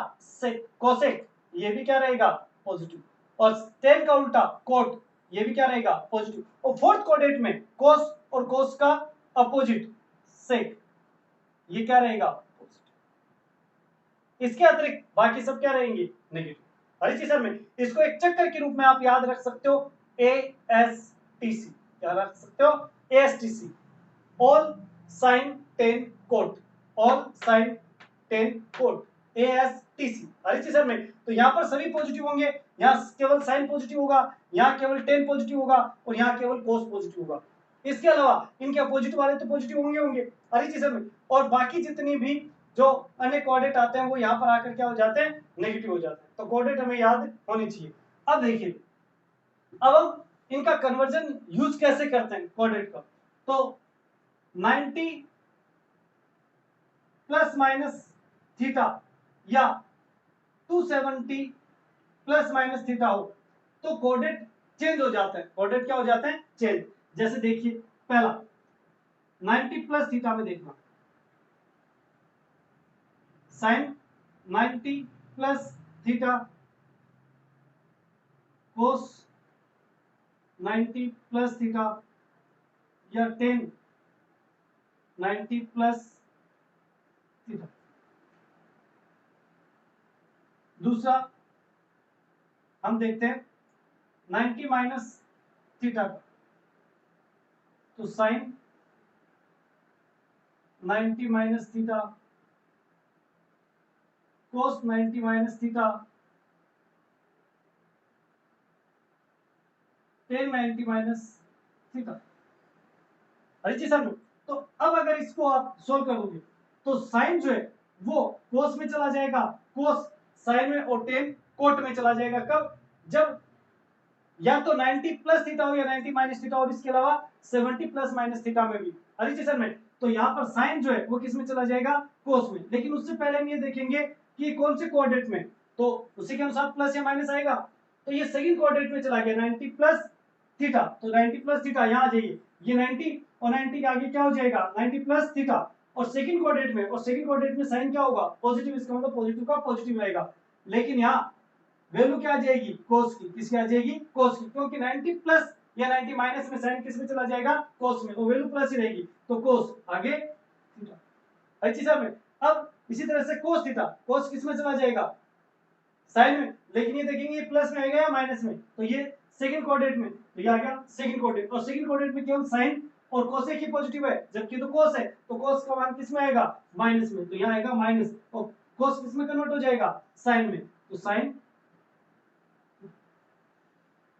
कोसेक, ये भी क्या रहेगा पॉजिटिव, और टेन का उल्टा कोट ये भी क्या रहेगा पॉजिटिव, और फोर्थ कोऑर्डिनेट में कोस और कोस का अपोजिट सेक ये क्या रहेगा पॉजिटिव। इसके अतिरिक्त बाकी सब क्या रहेंगे, नेगेटिव। हर चीज सर में इसको एक चक्कर के रूप में आप याद रख सकते हो, ASTC, क्या रख सकते हो, ASTC, all sine tan cot, all sine tan cot, ASTC। हर चीज सर में तो यहाँ पर सभी पॉजिटिव होंगे, यहाँ केवल साइन पॉजिटिव होगा, यहाँ केवल टेन पॉजिटिव होगा और यहाँ केवल कोस पॉजिटिव होगा। इसके अलावा इनके अपोजिट वाले तो पॉजिटिव होंगे होंगे हर चीज में, और बाकी जितनी भी जो अन्य कोऑर्डिनेट आते हैं वो यहाँ पर आकर क्या हो जाते हैं, नेगेटिव हो जाते हैं। तो कोऑर्डिनेट हमें याद होनी चाहिए। अब देखिए, अब हम इनका कन्वर्जन यूज कैसे करते हैं कोऑर्डिनेट का। तो 90 प्लस माइनस थीटा या 270 प्लस माइनस थीटा हो तो कोऑर्डिनेट चेंज हो जाते हैं, कोऑर्डिनेट क्या हो जाते हैं, चेंज। जैसे देखिए पहला 90 प्लस थीटा में देखना, sine 90 plus theta cos 90 plus theta या 10 90 प्लस थीटा। दूसरा हम देखते हैं 90 माइनस थीटा का, तो sine 90 minus theta cos 90 minus theta 10 90 minus theta. अच्छी सर, तो अब अगर इसको आप सोल्व करोगे तो साइन जो है वो कोस में चला जाएगा, कोस साइन में, और टेन कोट में चला जाएगा। कब, जब या तो 90 प्लस थीटा हो या 90 माइनस थीटा, और इसके अलावा 70 प्लस माइनस थीटा में भी। अरे सर में तो यहाँ पर साइन जो है वो किस में चला जाएगा, कोस में। लेकिन उससे पहले हम ये देखेंगे कि कौन से कोऑर्डिनेट में, तो उसी के अनुसार प्लस या माइनस आएगा। तो ये सेकंड कोऑर्डिनेट में चला गया 90 प्लस थीटा, तो 90 प्लस थीटा यहाँ आ जाइए, ये 90 और 90 के आगे क्या हो जाएगा 90 प्लस थीटा, और सेकंड कोऑर्डिनेट में, और सेकंड कोऑर्डिनेट में साइन क्या होगा, पॉजिटिव, इसका मतलब पॉजिटिव का पॉजिटिव रहेगा। लेकिन यहाँ वैल्यू क्या आ जाएगी, कोस की, किसकी आ जाएगी, कोस की, क्योंकि 90 प्लस या 90 माइनस में साइन किस में चला जाएगा, कोस में, तो वैल्यू प्लस ही रहेगी, तो कोस आगे थीटा। अच्छी सर में अब इसी तरह से कोस थीटा, कोस किस में चला जाएगा, साइन में। लेकिन ये देखेंगे ये प्लस में आएगा या माइनस में, तो ये सेकंड कोऑर्डिनेट में, तो ये आ गया सेकंड कोऑर्डिनेट, और सेकंड कोऑर्डिनेट में केवल साइन और कोस एक ही पॉजिटिव है, जबकि तो कोस है, तो कोस का मान किस में आएगा, माइनस में, तो यहाँ आएगा माइनस, और कोस किस में कन्वर्ट हो जाएगा, साइन में, तो साइन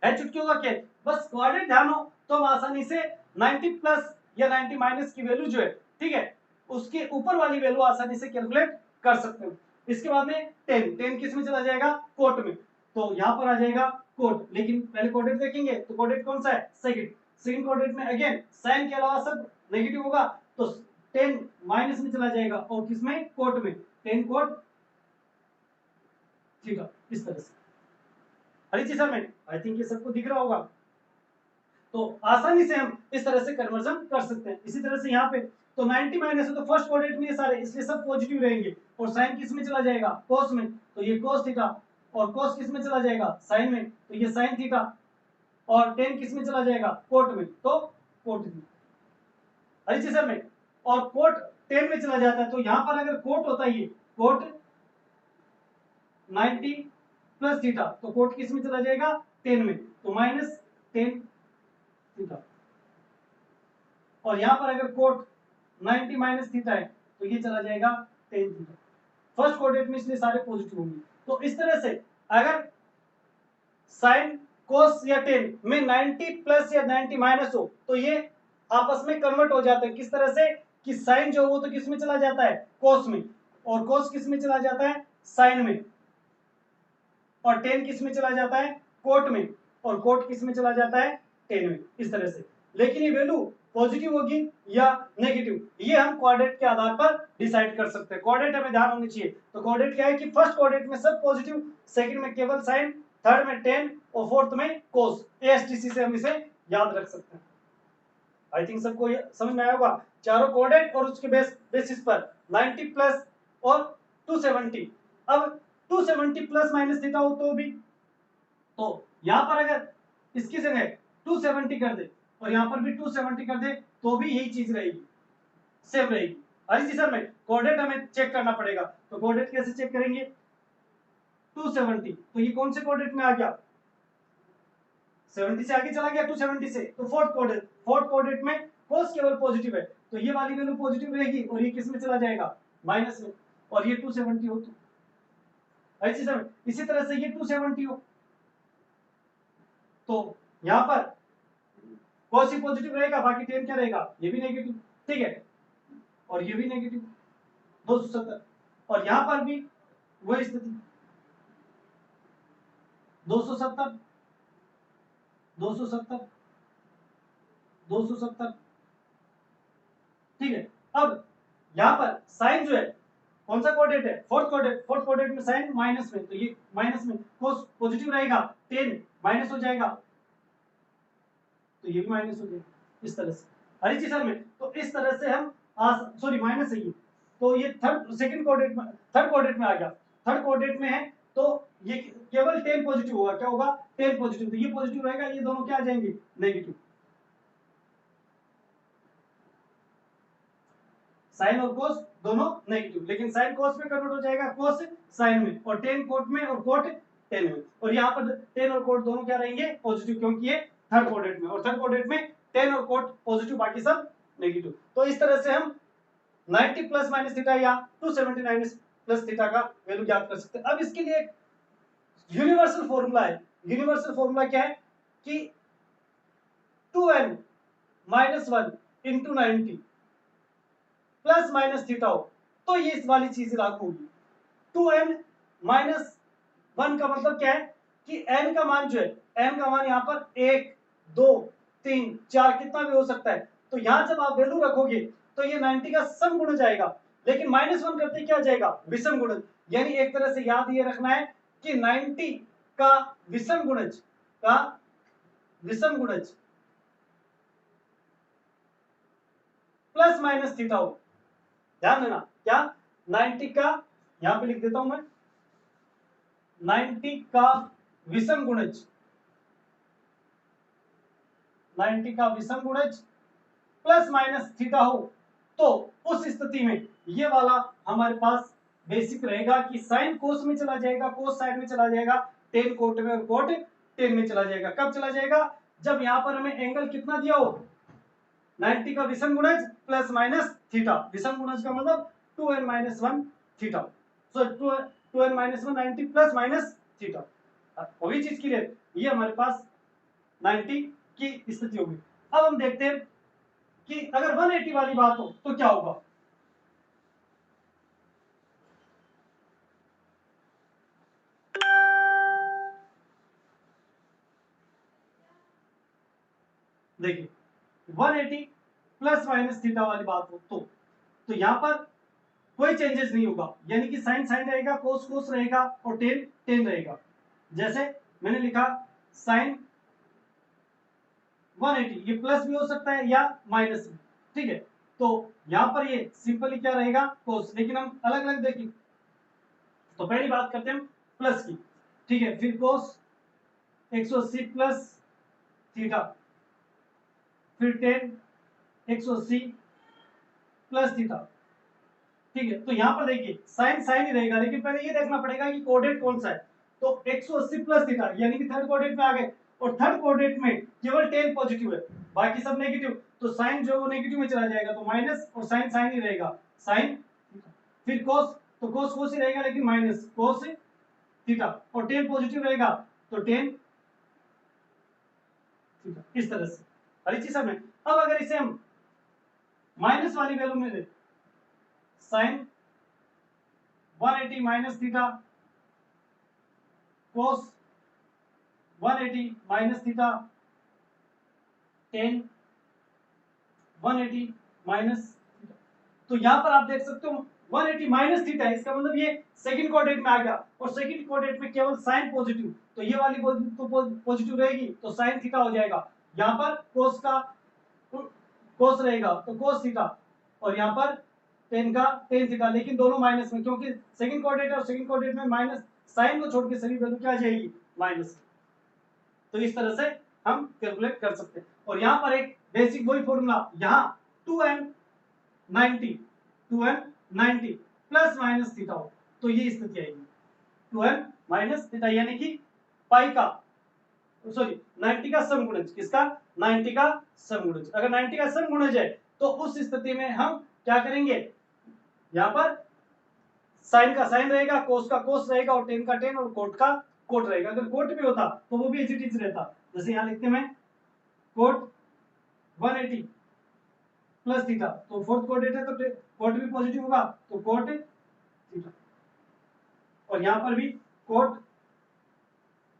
है चुटकियों का खेल। बस कोऑर्डिनेट ध्यान हो तो हम आसानी से 90 प्लस या 90 माइनस की वैल्यू जो है, ठीक है, उसके ऊपर वाली वैल्यू आसानी से कैलकुलेट कर सकते हो। इसके बाद में 10 किस में चला जाएगा, कोट में, तो यहाँ पर आ जाएगा कोट। लेकिन पहले कोऑर्डिनेट देखेंगे तो कोऑर्डिनेट कौन सा है, सेकंड कोऑर्डिनेट में अगेन साइन के अलावा सब नेगेटिव होगा, तो 10 माइनस में चला जाएगा, और किसमें, कोट में, 10 कोट थीटा, इस तरह से। हरी चीज में आई थिंक ये सबको दिख रहा होगा, तो आसानी से हम इस तरह से कन्वर्जन कर सकते हैं। इसी तरह से यहाँ पे तो 90 माइनस है तो फर्स्ट कोऑर्डिनेट में ये सारे, इसलिए सब पॉजिटिव रहेंगे, और साइन किस में चला जाएगा, कोस में, तो ये कोस थीटा, और कोस किस में चला जाएगा, साइन में, तो ये साइन थीटा, और 10 किस में चला जाएगा, कोट में, तो कोट थीटा। हरी चीज में और कोट 10 में चला जाता है, तो यहाँ पर अगर कोट होता है, ये कोट 90 प्लस थीटा, तो कोट किस में चला जाएगा, 10 में, तो माइनस 10 थीटा। और यहां पर अगर कोट 90 माइनस थीटा है तो ये चला जाएगा 10 थीटा। फर्स्ट कोऑर्डिनेट में इसलिए सारे पॉजिटिव होंगे। तो इस तरह से अगर साइन कोस या 10 में 90 प्लस या 90 माइनस हो तो ये आपस में कन्वर्ट हो जाते हैं। किस तरह से कि साइन जो वो तो किस में चला जाता है, कोस में, और कोस किस में चला जाता है, साइन में, और 10 किस में चला जाता है, कोट में, और कोट किस में चला जाता है, 10 में, इस तरह से। लेकिन ये वैल्यू पॉजिटिव होगी या नेगेटिव, ये हम कोऑर्डिनेट के आधार पर डिसाइड कर सकते हैं। कोऑर्डिनेट हमें ध्यान होनी चाहिए। तो कोऑर्डिनेट क्या है कि फर्स्ट कोऑर्डिनेट में सब पॉजिटिव, सेकंड में केवल साइन, थर्ड में 10 और फोर्थ में कोस। एएसटीसी से हम इसे याद रख सकते हैं। आई थिंक सबको ये समझ में आया होगा। चारों कोऑर्डिनेट और उसके बेसिस पर 90 प्लस और 270। अब 270 प्लस माइनस थीटा हो तो भी, तो यहां पर अगर इसकी जगह 270 कर दे और यहां पर भी 270 कर दे तो भी यही चीज रहेगी, सेम रहेगी। अरे जी सर में कोऑर्डिनेट हमें चेक करना पड़ेगा। तो कोऑर्डिनेट कैसे चेक करेंगे? 270, तो ये कौन से कोऑर्डिनेट में आ गया? 70 से आगे चला गया 270 से, तो फोर्थ कोऑर्डिनेट में cos केवल पॉजिटिव है, तो ये वाली वैल्यू पॉजिटिव रहेगी और ये किस में चला जाएगा? माइनस में, और ये 270 हो तो इसी तरह से ये 270 हो तो यहां पर cos ही पॉजिटिव रहेगा, बाकी tan क्या रहेगा? ये भी नेगेटिव, ठीक है, और ये भी नेगेटिव 270, और यहां पर भी वही स्थिति 270 270 270, ठीक है। अब यहां पर साइन जो है कौन सा कोऑर्डिनेट है? फोर्थ कोऑर्डिनेट में साइन माइनस में, तो ये माइनस में cos पॉजिटिव रहेगा, tan माइनस हो जाएगा, तो ये भी माइनस हो जाएगा, इस तरह से हर चीज में। तो इस तरह से हम सॉरी माइनस है ये, तो ये थर्ड कोऑर्डिनेट में आ गया, थर्ड कोऑर्डिनेट में है तो ये केवल tan पॉजिटिव होगा, क्या होगा? tan पॉजिटिव, तो ये पॉजिटिव रहेगा, ये दोनों क्या आ जाएंगे? नेगेटिव। साइन और कोस दोनों नेगेटिव, लेकिन साइन कोस में कन्वर्ट हो जाएगा, कोस साइन में, और टेन कोट में, और कोट टेन में, और यहाँ पर टेन और कोट दोनों क्या रहेंगे? पॉजिटिव, क्योंकि ये थर्ड कोऑर्डिनेट में, और थर्ड कोऑर्डिनेट में टेन और कोट पॉजिटिव, बाकी सब नेगेटिव। तो इस तरह से हम 90 प्लस माइनस थीटा या 279 प्लस थीटा का वैल्यू ज्ञात कर सकते हैं। अब इसके लिए यूनिवर्सल फॉर्मूला है। यूनिवर्सल फॉर्मूला क्या है कि 2n minus 1 into 90 plus minus theta हो तो ये इस वाली चीज लागू होगी। 2n माइनस 1 का मतलब क्या है कि n का मान जो है, n का मान यहाँ पर 1 2 3 4 कितना भी हो सकता है, तो यहां जब आप वैल्यू रखोगे तो ये 90 का सम गुणज आएगा, लेकिन माइनस 1 करते क्या जाएगा? विषम गुणज। यानी एक तरह से याद ये रखना है कि 90 का विषम गुणज प्लस माइनस थीटा हो। ध्यान देना, क्या 90 का, यहां पे लिख देता हूं मैं, 90 का विषम गुणज, 90 का विषम गुणज प्लस माइनस थीटा हो, तो उस स्थिति में ये वाला हमारे पास बेसिक रहेगा कि साइन कोस में चला जाएगा, कोस साइन में चला जाएगा, टेन कोट में, और कोट टेन में चला जाएगा। कब चला जाएगा? जब यहां पर हमें एंगल कितना दिया हो, 90 का विषम गुणज प्लस माइनस थीटा। विषम गुणज का मतलब 2n माइनस 1 थीटा, सो 2n minus 1 90 plus minus theta. वही चीज के लिए ये हमारे पास 90 की स्थिति होगी। अब हम देखते हैं कि अगर 180 वाली बात हो तो क्या होगा। देखिए 180 प्लस माइनस थीटा वाली बात हो तो यहां पर कोई चेंजेस नहीं होगा, यानी कि साइन साइन रहेगा, कोस कोस रहेगा, और टेन टेन रहेगा। जैसे मैंने लिखा साइन 180, ये प्लस भी हो सकता है या माइनस भी, ठीक है। तो यहां पर ये सिंपली क्या रहेगा? कोस, लेकिन हम अलग अलग देखें तो पहली बात करते हैं प्लस की, ठीक है, फिर कोस 180 प्लस थीटा, फिर टेन 180 प्लस थीटा, ठीक है। तो यहां पर देखिए साइन साइन ही रहेगा, लेकिन पहले ये देखना पड़ेगा कि कोऑर्डिनेट कौन सा है। तो 180 प्लस थीटा यानी कि थर्ड कोऑर्डिनेट में आ गए, और थर्ड कोऑर्डिनेट में केवल टेन पॉजिटिव है, बाकी सब नेगेटिव, तो साइन जो वो नेगेटिव में चला जाएगा, तो माइनस, और साइन साइन ही रहेगा, साइन। फिर कोस, तो कोस कोस ही रहेगा, लेकिन माइनस कोस थीटा, और टेन पॉजिटिव रहेगा तो टेन थीटा, इस तरह से हर चीज में। अब अगर इसे हम माइनस वाली वैल्यू में दे, sine 180 minus theta cos 180 minus theta tan 180 minus theta, तो यहां पर आप देख सकते हो 180 माइनस थीटा है, इसका मतलब ये सेकंड कोऑर्डिनेट में आ गया, और सेकंड कोऑर्डिनेट में केवल साइन पॉजिटिव, तो ये वाली तो पॉजिटिव रहेगी, तो साइन थीटा हो जाएगा। यहां पर कोस का कोस रहेगा तो कोस थीटा, और यहां पर टेन का टेन थीटा, लेकिन दोनों माइनस में, क्योंकि सेकंड कोऑर्डिनेट और सेकंड कोऑर्डिनेट में माइनस, साइन को छोड़ के सभी वैल्यू क्या आ जाएगी? माइनस। तो इस तरह से हम कैलकुलेट कर सकते हैं। और यहां पर एक बेसिक वही फॉर्मूला, यहां 2n 90 90 प्लस माइनस थीटा हो तो ये स्थिति आएगी 2m माइनस थीटा, यानी कि पाई का सॉरी 90 का समगुणज, किसका 90 का समगुणज। अगर 90 का समगुणज है तो उस स्थिति में हम क्या करेंगे, यहां पर साइन का साइन रहेगा, कोस का कोस रहेगा और टेन का टेन और कोट का कोट रहेगा। अगर कोट भी होता तो वो भी एज इट इज रहता, जैसे यहां लिखते हैं कोट 180 प्लस थीटा, तो फोर्थ कोऑर्डिनेट है तो कोट भी पॉजिटिव होगा तो कोट थीटा, और यहां पर भी कोट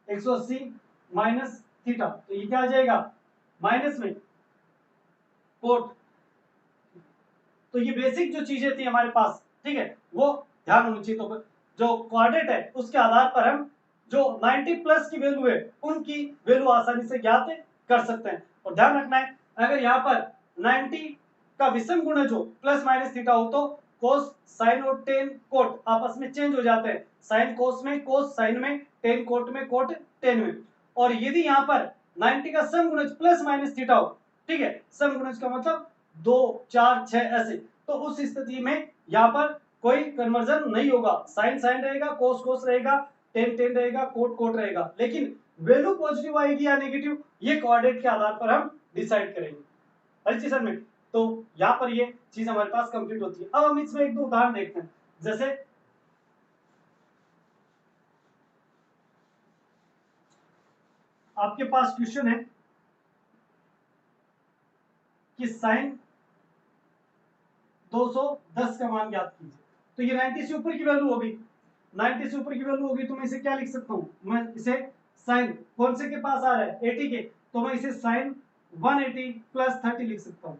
180 माइनस थीटा, तो ये क्या आ जाएगा माइनस में कोट। तो ये बेसिक जो चीजें थी हमारे पास, ठीक है, वो ध्यान होनी चाहिए। तो जो कोऑर्डिनेट है उसके आधार पर हम जो 90 प्लस की वैल्यू है उनकी वैल्यू आसानी से ज्ञात कर सकते हैं। और ध्यान रखना है, अगर यहाँ पर 90 का विषम गुणज हो प्लस माइनस थीटा हो तो कोस साइन और टेन कोट आपस में चेंज हो जाते हैं, साइन कोस में, कोस साइन में, टेन कोट में, कोट टेन में। और यदि यहाँ पर 90 का सम गुणज प्लस माइनस थीटा हो, ठीक है, सम गुणज का मतलब 2 4 6 ऐसे, तो उस स्थिति में यहाँ पर कोई कन्वर्जन नहीं होगा, साइन साइन रहेगा, कोस कोस रहेगा, टेन टेन रहेगा, कोट कोट रहेगा, लेकिन वैल्यू पॉजिटिव आएगी या नेगेटिव ये कोऑर्डिनेट के आधार पर हम डिसाइड करेंगे। अच्छी सर में, तो यहाँ पर ये चीज हमारे पास कंप्लीट होती है। अब हम इसमें एक दो उदाहरण देखते हैं, जैसे आपके पास क्वेश्चन है कि साइन 210 का मान ज्ञात कीजिए, तो ये 90 से ऊपर की वैल्यू होगी, 90 से ऊपर की वैल्यू होगी तो मैं इसे क्या लिख सकता हूं, मैं इसे साइन कौन से के पास आ रहा है 80 के, तो मैं इसे साइन 180 प्लस 30 लिख सकता हूं।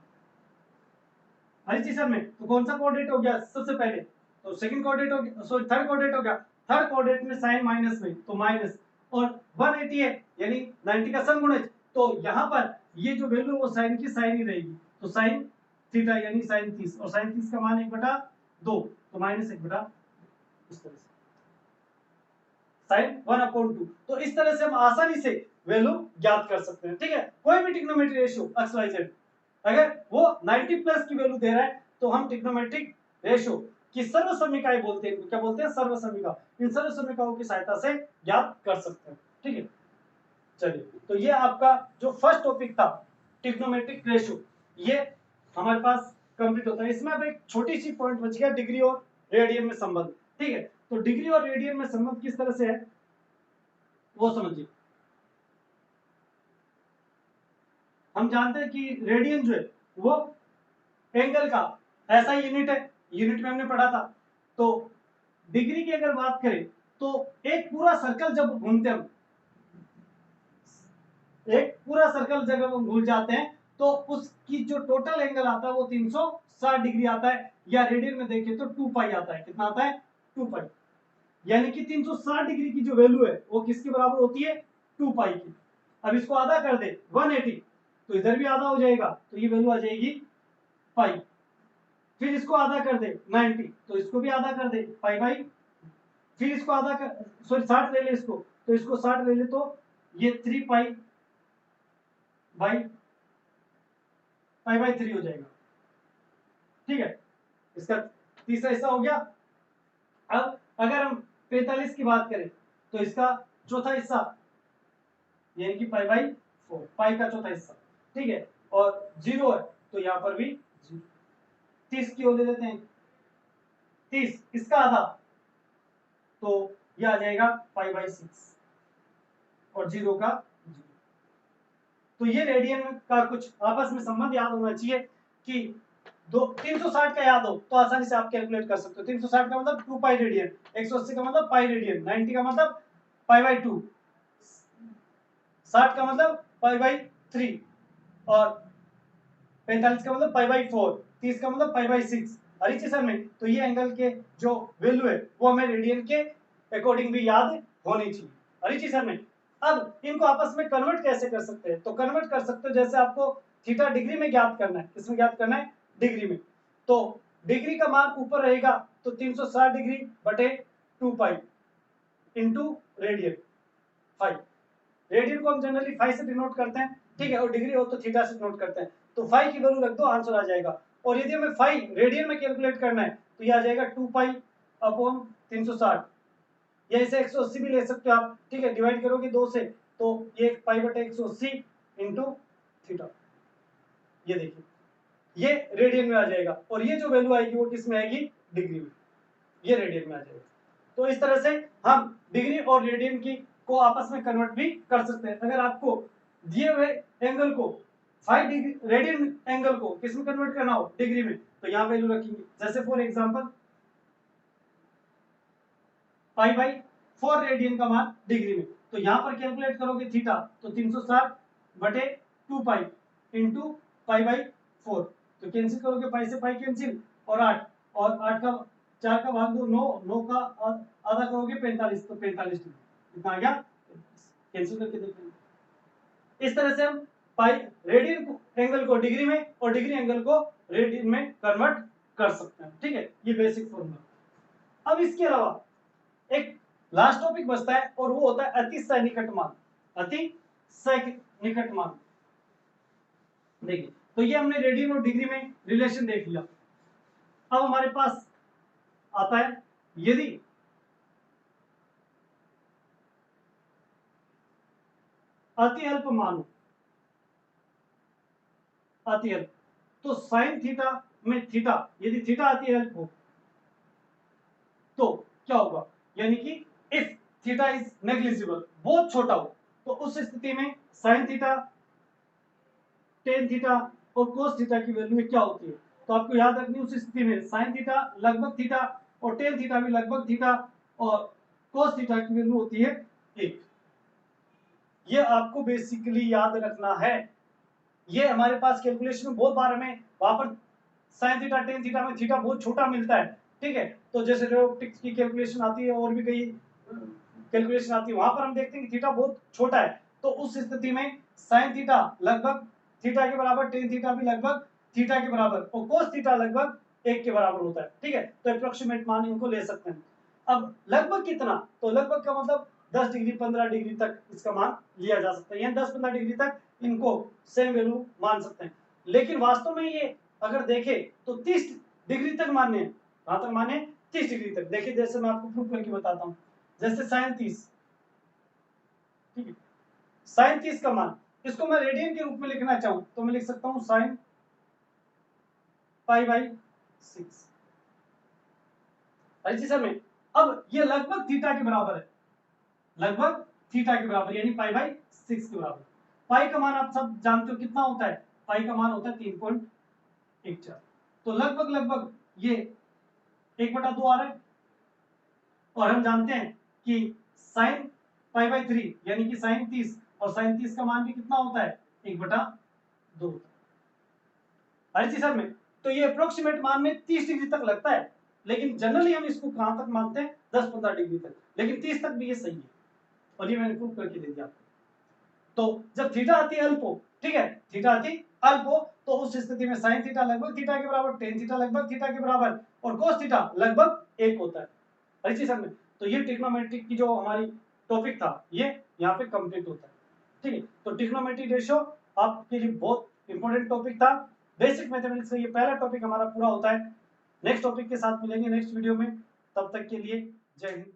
हरी सर में तो कौन सा कोऑर्डिनेट हो गया सबसे पहले, तो सेकंड कोऑर्डिनेट हो गया, सॉरी थर्ड कोऑर्डिनेट हो गया, थर्ड कोऑर्डिनेट में साइन माइनस में तो माइनस, और 180 है यानी 90 का समगुणज, तो यहां पर ये जो वैल्यू वो साइन की साइन ही रहेगी, तो साइन थीटा यानी साइन 30, और साइन 30 का मान 1/2 तो माइनस 1/2, इस तरह से साइन 1/2। तो इस तरह से हम आसानी से वैल्यू ज्ञात कर सकते हैं, ठीक है। कोई भी trigonometry ratio x y z अगर वो 90 प्लस की वैल्यू दे रहा है तो हम ट्रिग्नोमेट्रिक रेशियो की सर्वसमीकाएं बोलते हैं, क्या बोलते हैं सर्वसमीका, इन सर्वसमीकाओं की सहायता से ज्ञात कर सकते हैं, ठीक है। चलिए, तो ये आपका जो फर्स्ट टॉपिक था ट्रिग्नोमेट्रिक रेशियो, ये हमारे पास कंप्लीट होता है। इसमें अब एक छोटी सी पॉइंट बच गया, डिग्री और रेडियन में संबंध, ठीक है। तो डिग्री और रेडियन में संबंध किस तरह से है वो समझिए। हम जानते हैं कि रेडियन जो है वो एंगल का ऐसा यूनिट है, यूनिट में हमने पढ़ा था। तो डिग्री की अगर बात करें तो एक पूरा सर्कल जब घूमते हम, एक पूरा सर्कल जब हम घूम जाते हैं तो उसकी जो टोटल एंगल आता है वो 360 डिग्री आता है, या रेडियन में देखिए तो 2 पाई आता है, कितना आता है 2 पाई, यानी कि 360 डिग्री की जो वैल्यू है वो किसके बराबर होती है 2 पाई की। अब इसको आधा कर दे 180 तो इधर भी आधा हो जाएगा, तो ये वैल्यू आ जाएगी पाई। फिर इसको आधा कर दे 90 तो इसको भी आधा कर दे पाई बाई, फिर इसको आधा कर सॉरी 60 ले ले इसको, तो इसको 60 ले ले तो ये 3 पाई बाई पाई बाई 3 हो जाएगा, ठीक है। इसका तीसरा हिस्सा हो गया। अब अगर हम 45 की बात करें तो इसका चौथा हिस्सा यानी कि पाई बाई 4, पाई का चौथा हिस्सा, ठीक है। और 0 है तो यहाँ पर भी 30 की हो दे देते हैं, 30 इसका आधा तो यह आ जाएगा पाई बाई 6 और 0 का 0। तो ये रेडियन का कुछ आपस में संबंध याद होना चाहिए कि 360 का याद हो तो आसानी से आप कैलकुलेट कर सकते हो। 360 का मतलब 2 पाई रेडियन, 180 का मतलब पाई रेडियन, 90 का मतलब पाई बाई 2, 60 का मतलब पाई बाई 3, और 45 का मतलब पाई बाई 4, 30 का मतलब पाई बाई 6। हरी सर में तो ये एंगल के जो वैल्यू है वो हमें रेडियन के अकॉर्डिंग भी याद होनी चाहिए। हरी सर में अब इनको आपस में कन्वर्ट कैसे कर सकते हैं, तो कन्वर्ट कर सकते हो जैसे आपको थीटा डिग्री में ज्ञात करना है, किसमें ज्ञात करना है डिग्री में, तो डिग्री का मान ऊपर रहेगा तो 360 डिग्री बटे 2 पाई इंटू रेडियन 5, रेडियन को हम जनरली 5 से डिनोट करते हैं, ठीक है, और डिग्री हो तो थीटा से डिनोट करते हैं, तो 5 की वैल्यू रख दो आंसर आ जाएगा। और यदि हमें 5 रेडियन में कैलकुलेट करना है तो ये आ जाएगा 2 पाई अपॉन 360, या इसे 180 भी ले सकते हो आप, ठीक है, डिवाइड करोगे 2 से तो ये पाई बटे 180 इंटू थीटा, ये देखिए ये रेडियन में आ जाएगा, और ये जो वैल्यू आएगी वो किस में आएगी, डिग्री में, ये रेडियन में आ जाएगा। तो इस तरह से हम डिग्री और रेडियन की को आपस में कन्वर्ट भी कर सकते हैं। अगर आपको दिए हुए एंगल को 5 डिग्री रेडियन एंगल को किस में कन्वर्ट करना हो, डिग्री में, तो यहाँ वैल्यू रखेंगे। जैसे for example pi by 4 radian का मान डिग्री में, तो यहाँ पर कैलकुलेट करोगे थीटा तो 360 बटे 2 पाई इंटू पाई बाई 4, तो कैंसिल करोगे, पाई से पाई कैंसिल, और 8, और 8 का 4 का भाग दो 9, 9 का आधा करोगे 45, तो 45 डिग्री इतना आ गया, कैंसिल करके देख लेंगे। इस तरह से हम पाई रेडियन एंगल को डिग्री में और डिग्री एंगल को रेडियन में कन्वर्ट कर सकते हैं, ठीक है, ये बेसिक फॉर्मूला। अब इसके अलावा एक लास्ट टॉपिक बचता है और वो होता है अति सन्निकट मान, अति सन्निकट मान। देखिए तो ये हमने रेडियन और डिग्री में रिलेशन देख लिया। अब हमारे पास आता है यदि अति अल्प मान हो, अति अल्प, तो साइन थीटा में थीटा, यदि थीटा अति अल्प हो तो क्या होगा, यानी कि इफ थीटा इज नेग्लिजिबल, बहुत छोटा हो, तो उस स्थिति में साइन थीटा, टेन थीटा और कोस थीटा की वैल्यू में क्या होती है, तो आपको याद रखनी उस स्थिति में साइन थीटा लगभग थीटा और टेन थीटा भी लगभग थीटा और कोस थीटा की वैल्यू होती है 1। ये आपको बेसिकली याद रखना है। ये हमारे पास कैलकुलेशन में बहुत बार हमें वहां पर साइन थीटा टेन थीटा में थीटा बहुत छोटा मिलता है, ठीक है, तो जैसे रेओप्टिक्स की कैलकुलेशन आती है और भी कई कैलकुलेशन आती है, वहां पर हम देखते हैं कि थीटा बहुत छोटा है, तो उस स्थिति में साइन थीटा लगभग थीटा के बराबर, टेन थीटा भी लगभग थीटा के बराबर और कोस थीटा लगभग 1 के बराबर होता है, ठीक है, तो अप्रोक्सीमेट मान इनको ले सकते हैं। अब लगभग कितना, तो लगभग का मतलब 10 डिग्री 15 डिग्री तक इसका मान लिया जा सकता है, यानी 10-15 डिग्री तक इनको सेम वैल्यू मान सकते हैं। लेकिन वास्तव में ये अगर देखें तो 30 डिग्री तक मान्य है, कहां तक मान्य है, 30 डिग्री तक। देखिए जैसे मैं आपको प्रूफ करके बताता हूं, जैसे साइन 30, ठीक है, साइन 30 का मान, इसको मैं रेडियन के रूप में लिखना चाहूं तो मैं लिख सकता हूं साइन पाई बाई 6, अच्छी सर में। अब ये लगभग थीटा के बराबर है, लगभग थीटा के बराबर, यानी पाई बाई 6 के बराबर। पाई का मान आप सब जानते हो कितना होता है, पाई का मान होता है 3.14, तो लगभग लगभग ये 1/2 आ रहा है, और हम जानते हैं कि साइन पाई बाई 3 यानी कि साइन 30, और साइन 30 का मान भी कितना होता है, 1/2 होता है, हर सर में। तो ये अप्रोक्सीमेट मान में 30 डिग्री तक लगता है, लेकिन जनरली हम इसको कहां तक मानते हैं, 10-15 डिग्री तक, लेकिन 30 तक भी ये सही है, और ये मैंने प्रूव करके दे दिया आपको। तो जब थीटा अति अल्प हो, ठीक है, थीटा अति अल्प हो, तो उस स्थिति में साइन थीटा लगभग थीटा के बराबर, टेन थीटा लगभग थीटा के बराबर और कोस थीटा लगभग 1 होता है, अच्छी समझ में। तो ये ट्रिग्नोमेट्रिक की जो हमारी टॉपिक था ये यहाँ पे कंप्लीट होता है, ठीक है। तो ट्रिग्नोमेट्री रेशियो आपके लिए बहुत इंपॉर्टेंट टॉपिक था, बेसिक मैथमेटिक्स का ये पहला टॉपिक हमारा पूरा होता है। नेक्स्ट टॉपिक के साथ मिलेंगे नेक्स्ट वीडियो में, तब तक के लिए जय हिंद।